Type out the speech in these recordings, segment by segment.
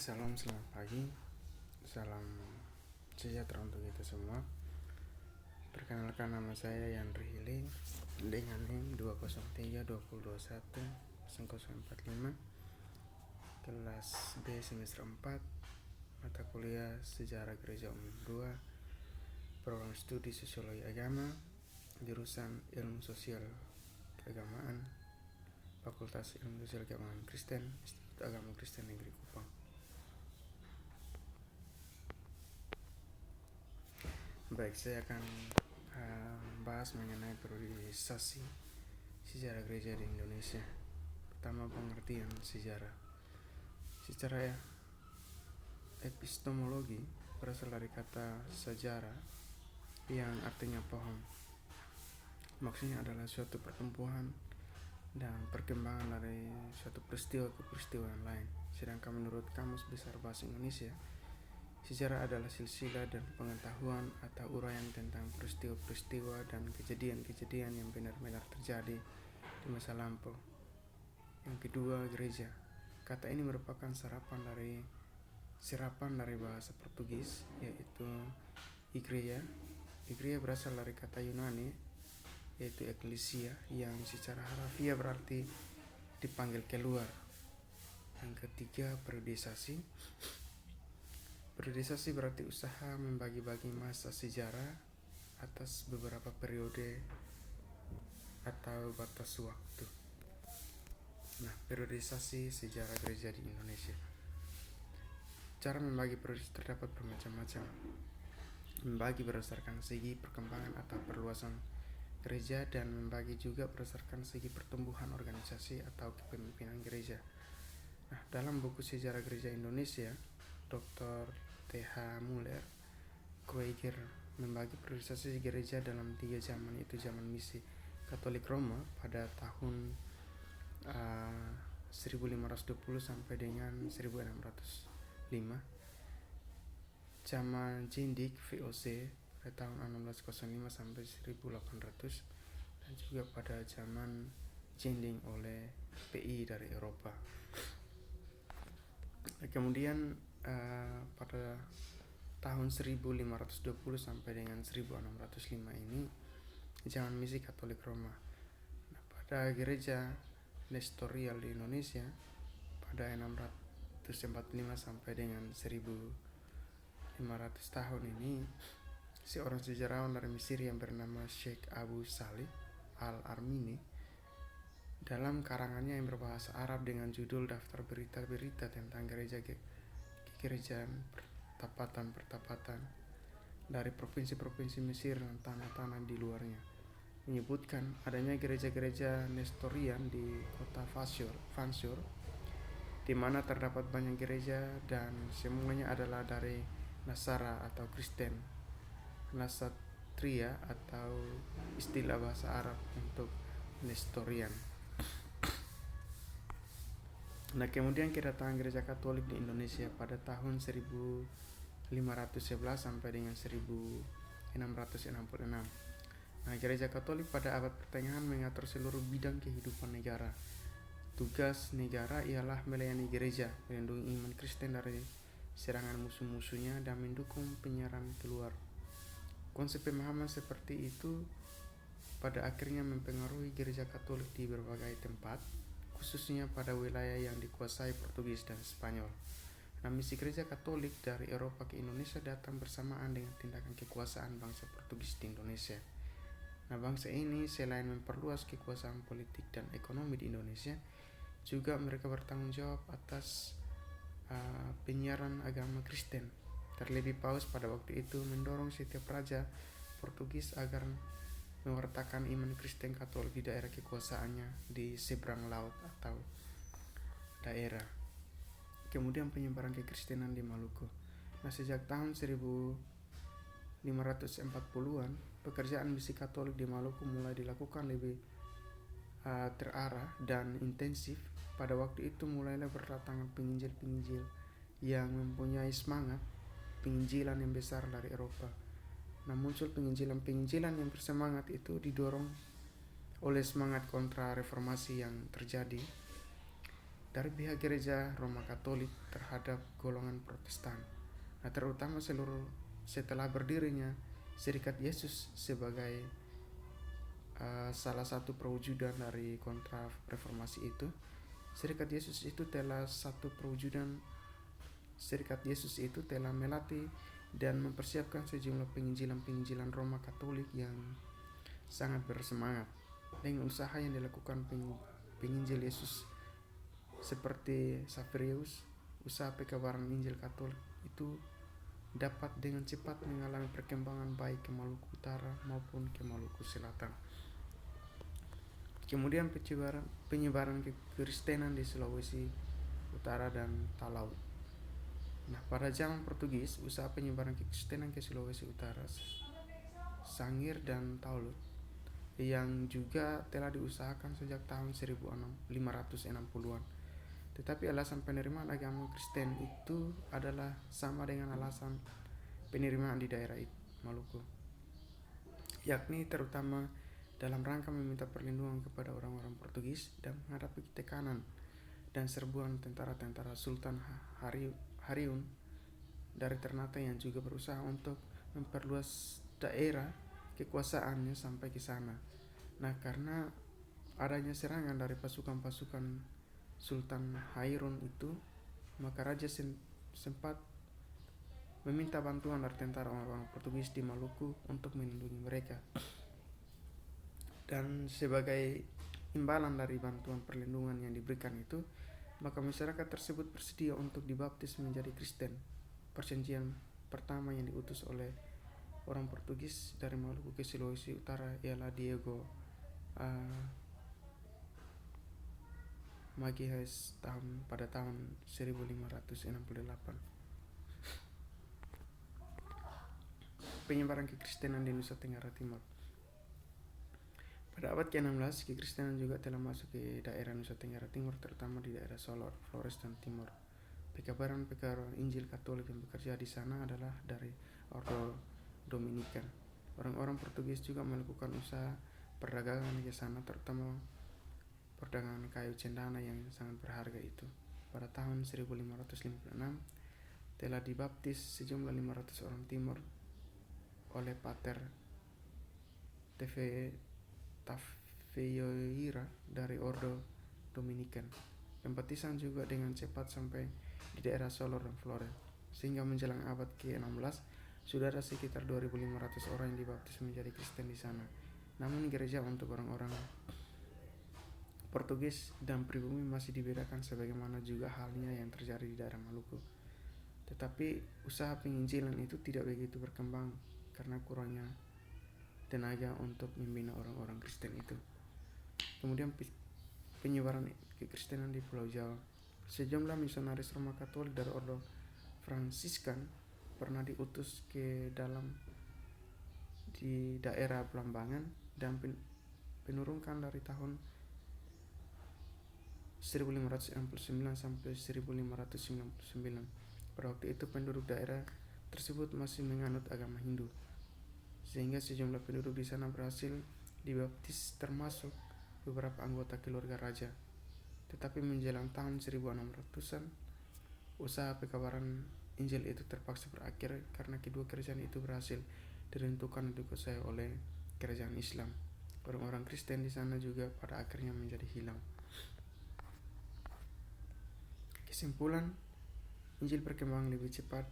Salam, selamat pagi. Salam sejahtera untuk kita semua. Perkenalkan, nama saya Yandri Hili dengan NIM 203-2021-1045, kelas B semester 4, mata kuliah Sejarah Gereja Umum 2, program studi Sosiologi Agama, jurusan Ilmu Sosial Keagamaan, Fakultas Ilmu Sosial Keagamaan Kristen, Institut Agama Kristen Negeri Kupang. Baik, saya akan bahas mengenai periodisasi sejarah gereja di Indonesia. Pertama, pengertian sejarah. Secara epistemologi berasal dari kata sejarah yang artinya pohon. Maksudnya adalah suatu pertumbuhan dan perkembangan dari suatu peristiwa ke peristiwa yang lain. Sedangkan menurut Kamus Besar Bahasa Indonesia, sejarah adalah silsilah dan pengetahuan atau uraian tentang peristiwa-peristiwa dan kejadian-kejadian yang benar-benar terjadi di masa lampau. Yang kedua, gereja. Kata ini merupakan serapan dari bahasa Portugis, yaitu igreja. Igreja berasal dari kata Yunani, yaitu ecclesia, yang secara harafiah berarti dipanggil keluar. Yang ketiga, periodisasi. Periodisasi berarti usaha membagi-bagi masa sejarah atas beberapa periode atau batas waktu. Nah, periodisasi sejarah gereja di Indonesia. Cara membagi periodisasi terdapat bermacam-macam. Membagi berdasarkan segi perkembangan atau perluasan gereja, dan membagi juga berdasarkan segi pertumbuhan organisasi atau kepemimpinan gereja. Nah, dalam buku Sejarah Gereja Indonesia, Dr. T.H. Muller Quaker membagi periodisasi gereja dalam 3 zaman, yaitu zaman misi Katolik Roma pada tahun 1520 sampai dengan 1605, zaman Jindik VOC pada tahun 1605 sampai 1800, dan juga pada zaman Jending oleh PI dari Eropa. Kemudian pada tahun 1520 sampai dengan 1605 ini zaman misi Katolik Roma. Nah, pada gereja Nestorial di Indonesia pada 645 sampai dengan 1500 tahun ini, seorang sejarawan dari Mesir yang bernama Sheikh Abu Salih Al-Armini dalam karangannya yang berbahasa Arab dengan judul Daftar Berita-berita tentang Gereja Pertapatan dari provinsi-provinsi Mesir dan tanah-tanah di luarnya, menyebutkan adanya gereja-gereja Nestorian di kota Fansur, di mana terdapat banyak gereja dan semuanya adalah dari Nasara atau Kristen, Nasatria atau istilah bahasa Arab untuk Nestorian. Nah, kemudian kedatangan gereja Katolik di Indonesia pada tahun 1511 sampai dengan 1666. Nah, gereja Katolik pada abad pertengahan mengatur seluruh bidang kehidupan negara. Tugas negara ialah melayani gereja, melindungi iman Kristen dari serangan musuh-musuhnya, dan mendukung penyiaran keluar. Konsep pemahaman seperti itu pada akhirnya mempengaruhi gereja Katolik di berbagai tempat, khususnya pada wilayah yang dikuasai Portugis dan Spanyol. Nah, misi gereja Katolik dari Eropa ke Indonesia datang bersamaan dengan tindakan kekuasaan bangsa Portugis di Indonesia. Nah, bangsa ini selain memperluas kekuasaan politik dan ekonomi di Indonesia, juga mereka bertanggung jawab atas penyiaran agama Kristen. Terlebih Paus pada waktu itu mendorong setiap raja Portugis agar mewartakan iman Kristen Katolik di daerah kekuasaannya di seberang laut atau daerah. Kemudian penyebaran kekristenan di Maluku. Nah, sejak tahun 1540-an, pekerjaan misi Katolik di Maluku mulai dilakukan lebih terarah dan intensif. Pada waktu itu mulailah berdatangan penginjil-penginjil yang mempunyai semangat penginjilan yang besar dari Eropa. Nah, muncul penginjilan yang bersemangat itu didorong oleh semangat kontra reformasi yang terjadi dari pihak gereja Roma Katolik terhadap golongan Protestan. Nah, terutama setelah berdirinya Serikat Yesus sebagai salah satu perwujudan dari kontra reformasi itu. Serikat Yesus itu telah melatih dan mempersiapkan sejumlah penginjilan Roma Katolik yang sangat bersemangat. Dengan usaha yang dilakukan penginjil Yesus seperti Saverius, usaha pekabaran Injil Katolik itu dapat dengan cepat mengalami perkembangan baik ke Maluku Utara maupun ke Maluku Selatan. Kemudian penyebaran kekristenan di Sulawesi Utara dan Talau. Nah, pada zaman Portugis, usaha penyebaran kekristenan ke Sulawesi Utara, Sangir dan Talut yang juga telah diusahakan sejak tahun 1560-an. Tetapi alasan penerimaan agama Kristen itu adalah sama dengan alasan penerimaan di daerah Maluku, yakni terutama dalam rangka meminta perlindungan kepada orang-orang Portugis dan menghadapi tekanan dan serbuan tentara-tentara Sultan Hariun dari Ternate yang juga berusaha untuk memperluas daerah kekuasaannya sampai ke sana. Nah, karena adanya serangan dari pasukan-pasukan Sultan Hairun itu, maka raja sempat meminta bantuan dari tentara orang-orang Portugis di Maluku untuk melindungi mereka. Dan sebagai imbalan dari bantuan perlindungan yang diberikan itu, maka masyarakat tersebut bersedia untuk dibaptis menjadi Kristen. Perjanjian pertama yang diutus oleh orang Portugis dari Maluku ke Sulawesi Utara ialah Diego Magalhães pada tahun 1568. Penyebaran kekristenan di Nusa Tenggara Timur. Pada abad ke-16, kekristenan juga telah masuk ke daerah Nusa Tenggara Timur, terutama di daerah Solor, Flores, dan Timor. Pekabaran Injil Katolik yang bekerja di sana adalah dari Ordo Dominikan. Orang-orang Portugis juga melakukan usaha perdagangan ke sana, terutama perdagangan kayu cendana yang sangat berharga itu. Pada tahun 1556 telah dibaptis sejumlah 500 orang Timur oleh Pater Tafeyoira dari Ordo Dominikan. Pembaptisan juga dengan cepat sampai di daerah Solor dan Flores, sehingga menjelang abad ke-16 sudah ada sekitar 2.500 orang yang dibaptis menjadi Kristen di sana. Namun gereja untuk orang-orang Portugis dan pribumi masih dibedakan, sebagaimana juga halnya yang terjadi di daerah Maluku. Tetapi usaha penginjilan itu tidak begitu berkembang karena kurangnya tenaga untuk membina orang-orang Kristen itu. Kemudian penyebaran kekristenan di Pulau Jawa. Sejumlah misionaris Roma Katolik dari Ordo Fransiskan pernah diutus di daerah Belambangan dan penurunkan dari tahun 1569 sampai 1599. Pada waktu itu penduduk daerah tersebut masih menganut agama Hindu, sehingga sejumlah penduduk di sana berhasil dibaptis, termasuk beberapa anggota keluarga raja. Tetapi menjelang tahun 1600-an, usaha pekabaran Injil itu terpaksa berakhir karena kedua kerajaan itu berhasil ditentukan dan dikuasai oleh kerajaan Islam. Orang-orang Kristen di sana juga pada akhirnya menjadi hilang. Kesimpulan, Injil berkembang lebih cepat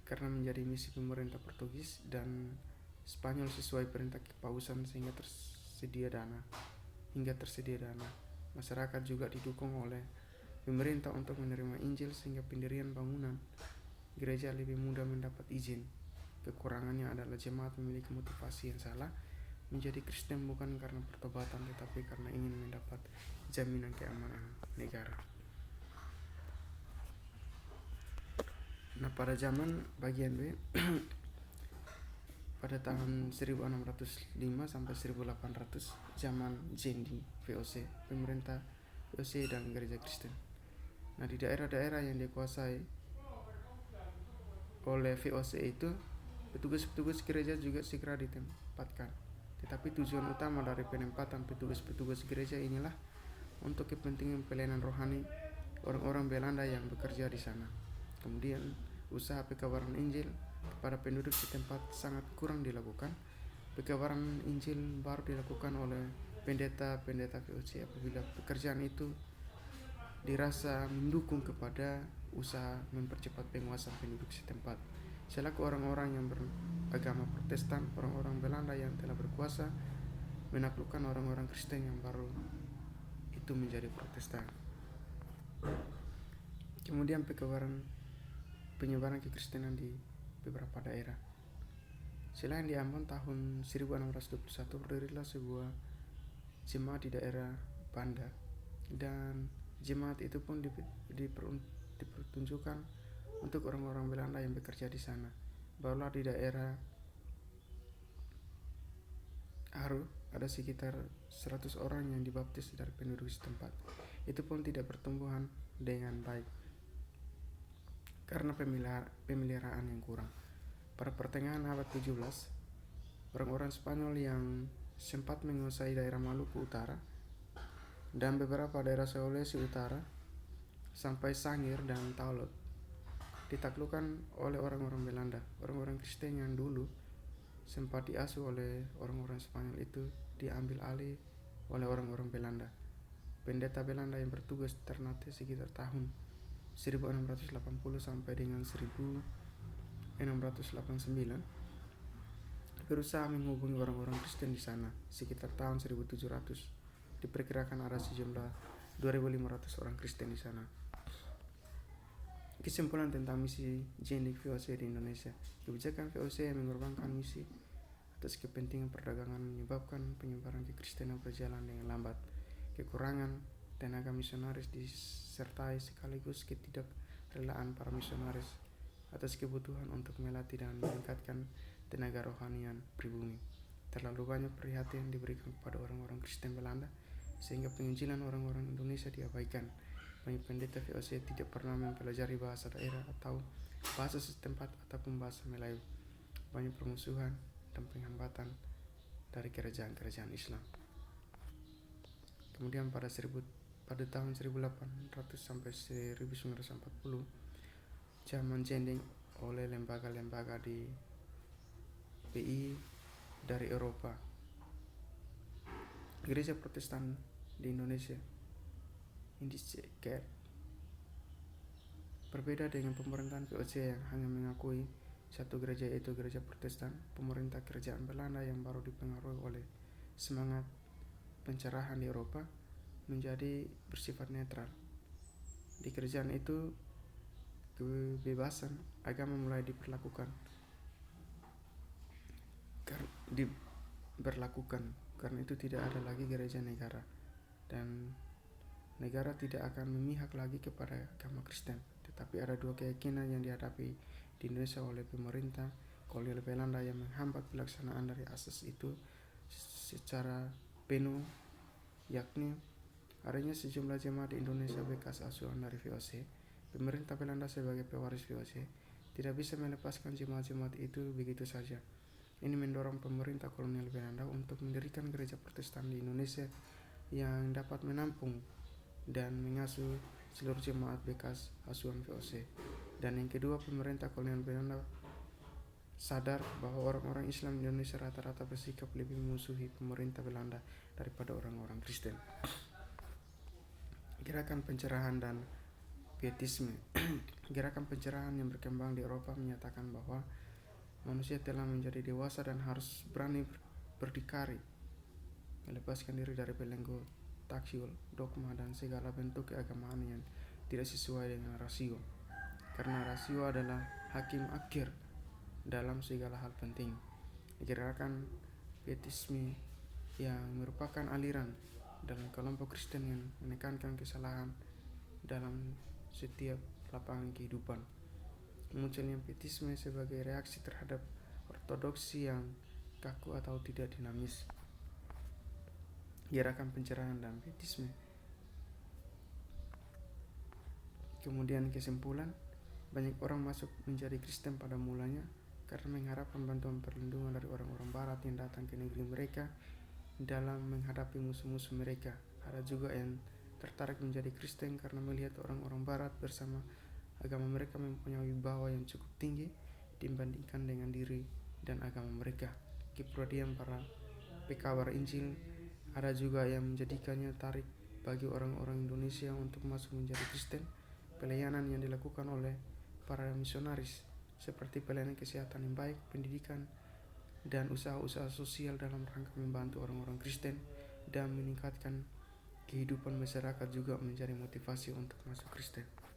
karena menjadi misi pemerintah Portugis dan Spanyol sesuai perintah kepausan hingga tersedia dana. Masyarakat juga didukung oleh pemerintah untuk menerima Injil, sehingga pendirian bangunan gereja lebih mudah mendapat izin. Kekurangannya adalah jemaat memiliki motivasi yang salah menjadi Kristen bukan karena pertobatan, tetapi karena ingin mendapat jaminan keamanan negara. Nah, pada zaman bagian B pada tahun 1605 sampai 1800, zaman Zendi VOC, pemerintah VOC dan gereja Kristen. Nah, di daerah-daerah yang dikuasai oleh VOC itu, petugas-petugas gereja juga segera ditempatkan. Tetapi tujuan utama dari penempatan petugas-petugas gereja inilah untuk kepentingan pelayanan rohani orang-orang Belanda yang bekerja di sana. Kemudian usaha pekabaran Injil kepada penduduk setempat sangat kurang dilakukan. Pekabaran Injil baru dilakukan oleh pendeta-pendeta VOC apabila pekerjaan itu dirasa mendukung kepada usaha mempercepat penguasaan penduduk setempat. Selaku orang-orang yang beragama Protestan, orang-orang Belanda yang telah berkuasa menaklukkan orang-orang Kristen yang baru itu menjadi Protestan. Kemudian penyebaran kekristenan di beberapa daerah. Selain di Ambon tahun 1621 berdirilah sebuah jemaat di daerah Banda, dan jemaat itu pun dipertunjukkan untuk orang-orang Belanda yang bekerja di sana. Barulah di daerah Aru ada sekitar 100 orang yang dibaptis dari penduduk setempat. Itu pun tidak bertumbuhan dengan baik karena pemeliharaan yang kurang. Pada pertengahan abad 17, orang-orang Spanyol yang sempat menguasai daerah Maluku Utara dan beberapa daerah Sulawesi Utara sampai Sangir dan Taulot ditaklukkan oleh orang-orang Belanda. Orang-orang Kristen yang dulu sempat diasuh oleh orang-orang Spanyol itu diambil alih oleh orang-orang Belanda. Pendeta Belanda yang bertugas di Ternate sekitar tahun 1680 sampai dengan 1689 berusaha menghubungi orang-orang Kristen di sana. Sekitar tahun 1700 diperkirakan ada sejumlah 2.500 orang Kristen di sana. Kesimpulan tentang misi Jendik VOC di Indonesia. Kebijakan VOC yang mengorbankan misi atas kepentingan perdagangan menyebabkan penyebaran kekristenan berjalan dengan lambat. Kekurangan tenaga misionaris disertai sekaligus ketidakrelaan para misionaris atas kebutuhan untuk melatih dan meningkatkan tenaga rohanian pribumi. Terlalu banyak perhatian diberikan kepada orang-orang Kristen Belanda sehingga penginjilan orang-orang Indonesia diabaikan. Banyak pendeta VOC tidak pernah mempelajari bahasa daerah atau bahasa setempat ataupun bahasa Melayu. Banyak permusuhan dan penghambatan dari kerajaan-kerajaan Islam. Kemudian pada tahun 1800 sampai 1940 zaman Jendik oleh lembaga-lembaga di PI dari Eropa. Gereja Protestan di Indonesia berbeda dengan pemerintahan VOC yang hanya mengakui satu gereja, yaitu gereja Protestan. Pemerintah kerajaan Belanda yang baru dipengaruhi oleh semangat pencerahan di Eropa menjadi bersifat netral. Di kerajaan itu kebebasan agama mulai diberlakukan karena itu tidak ada lagi gereja negara dan negara tidak akan memihak lagi kepada agama Kristen. Tetapi ada dua keyakinan yang dihadapi di Indonesia oleh pemerintah kolonial Belanda yang menghambat pelaksanaan dari asas itu secara penuh, yakni adanya sejumlah jemaat di Indonesia bekas asuhan dari VOC. Pemerintah Belanda sebagai pewaris VOC tidak bisa melepaskan jemaat-jemaat itu begitu saja. Ini mendorong pemerintah kolonial Belanda untuk mendirikan gereja Protestan di Indonesia yang dapat menampung dan mengasuh seluruh jemaat bekas asuhan VOC. Dan yang kedua, pemerintah kolonial Belanda sadar bahwa orang-orang Islam di Indonesia rata-rata bersikap lebih memusuhi pemerintah Belanda daripada orang-orang Kristen. Gerakan pencerahan dan pietisme. Gerakan pencerahan yang berkembang di Eropa menyatakan bahwa manusia telah menjadi dewasa dan harus berani berdikari, melepaskan diri dari belenggu taksyul, dogma, dan segala bentuk keagamaan yang tidak sesuai dengan rasio. Karena rasio adalah hakim akhir dalam segala hal penting. Gerakan pietisme yang merupakan aliran dalam kelompok Kristen yang menekankan kesalahan dalam setiap lapangan kehidupan. Munculnya pietisme sebagai reaksi terhadap ortodoksi yang kaku atau tidak dinamis. Gerakan pencerahan dan pietisme. Kemudian kesimpulan, banyak orang masuk menjadi Kristen pada mulanya karena mengharapkan bantuan perlindungan dari orang-orang barat yang datang ke negeri mereka dalam menghadapi musuh-musuh mereka. Ada juga yang tertarik menjadi Kristen karena melihat orang-orang Barat bersama agama mereka mempunyai wibawa yang cukup tinggi dibandingkan dengan diri dan agama mereka. Kepribadian para pekabar Injil ada juga yang menjadikannya tarik bagi orang-orang Indonesia untuk masuk menjadi Kristen. Pelayanan yang dilakukan oleh para misionaris seperti pelayanan kesehatan yang baik, pendidikan, dan usaha-usaha sosial dalam rangka membantu orang-orang Kristen dan meningkatkan kehidupan masyarakat juga menjadi motivasi untuk masuk Kristen.